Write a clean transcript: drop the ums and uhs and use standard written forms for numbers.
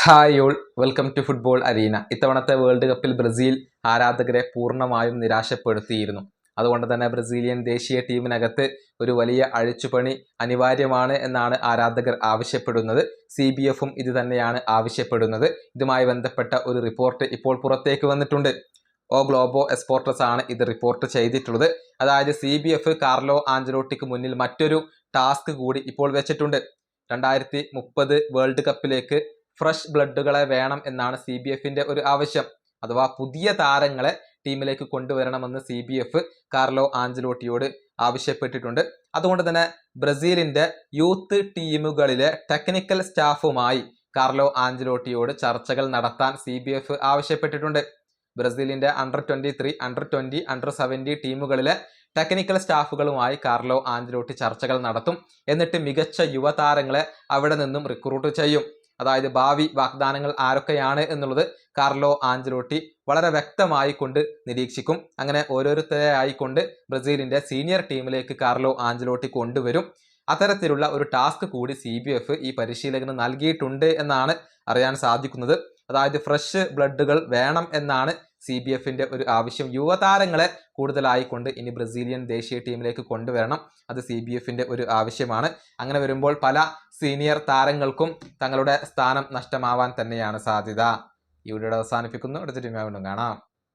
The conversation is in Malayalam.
Hi all, welcome to football arena. ഇത്തവണത്തെ വേൾഡ് കപ്പിൽ ബ്രസീൽ ആരാധകരെ പൂർണ്ണമായും നിരാശപ്പെടുത്തിയിരുന്നു. അതുകൊണ്ട് തന്നെ ബ്രസീലിയൻ ദേശീയ ടീമിനകത്ത് ഒരു വലിയ അഴിച്ചുപണി അനിവാര്യമാണ് എന്നാണ് ആരാധകർ ആവശ്യപ്പെടുന്നത്. CBFും ഇത് തന്നെയാണ് ആവശ്യപ്പെടുന്നത്. ഇതുമായി ബന്ധപ്പെട്ട ഒരു റിപ്പോർട്ട് ഇപ്പോൾ പുറത്തേക്ക് വന്നിട്ടുണ്ട്. ഓ ഗ്ലോബോ എസ്പോർട്ടസ് ആണ് ഇത് റിപ്പോർട്ട് ചെയ്തിട്ടുള്ളത്. അതായത് CBF കാർലോ ആഞ്ചലോട്ടിക്ക് മുന്നിൽ മറ്റൊരു ടാസ്ക് കൂടി ഇപ്പോൾ വെച്ചിട്ടുണ്ട്. 2030 വേൾഡ് കപ്പിലേക്ക് ഫ്രഷ് ബ്ലഡുകളെ വേണം എന്നാണ് CBFിന്റെ ഒരു ആവശ്യം. അഥവാ പുതിയ താരങ്ങളെ ടീമിലേക്ക് കൊണ്ടുവരണമെന്ന് CBF കാർലോ ആഞ്ചലോട്ടിയോട് ആവശ്യപ്പെട്ടിട്ടുണ്ട്. അതുകൊണ്ട് തന്നെ ബ്രസീലിന്റെ യൂത്ത് ടീമുകളിലെ ടെക്നിക്കൽ സ്റ്റാഫുമായി കാർലോ ആഞ്ചലോട്ടിയോട് ചർച്ചകൾ നടത്താൻ CBF ആവശ്യപ്പെട്ടിട്ടുണ്ട്. ബ്രസീലിന്റെ under-23, under-20, under-17 ടീമുകളിലെ ടെക്നിക്കൽ സ്റ്റാഫുകളുമായി കാർലോ ആഞ്ചലോട്ടി ചർച്ചകൾ നടത്തും. എന്നിട്ട് മികച്ച യുവതാരങ്ങളെ അവിടെ നിന്നും റിക്രൂട്ട് ചെയ്യും. അതായത് ഭാവി വാഗ്ദാനങ്ങൾ ആരൊക്കെയാണ് എന്നുള്ളത് കാർലോ ആഞ്ചലോട്ടി വളരെ വ്യക്തമായി കൊണ്ട് നിരീക്ഷിക്കും. അങ്ങനെ ഓരോരുത്തരെ ആയിക്കൊണ്ട് ബ്രസീലിന്റെ സീനിയർ ടീമിലേക്ക് കാർലോ ആഞ്ചലോട്ടി കൊണ്ടുവരും. അത്തരത്തിലുള്ള ഒരു ടാസ്ക് കൂടി CBF ഈ പരിശീലകന് നൽകിയിട്ടുണ്ട് എന്നാണ് അറിയാൻ സാധിക്കുന്നത്. അതായത് ഫ്രഷ് ബ്ലഡുകൾ വേണം എന്നാണ് CBFിന്റെ ഒരു ആവശ്യം. യുവതാരങ്ങളെ കൂടുതലായിക്കൊണ്ട് ഇനി ബ്രസീലിയൻ ദേശീയ ടീമിലേക്ക് കൊണ്ടുവരണം. അത് CBFിന്റെ ഒരു ആവശ്യമാണ്. അങ്ങനെ വരുമ്പോൾ പല സീനിയർ താരങ്ങൾക്കും തങ്ങളുടെ സ്ഥാനം നഷ്ടമാവാൻ തന്നെയാണ് സാധ്യത. ഈ വീഡിയോ അവസാനിപ്പിക്കുന്നു. അടുത്ത ടീം കാണാം.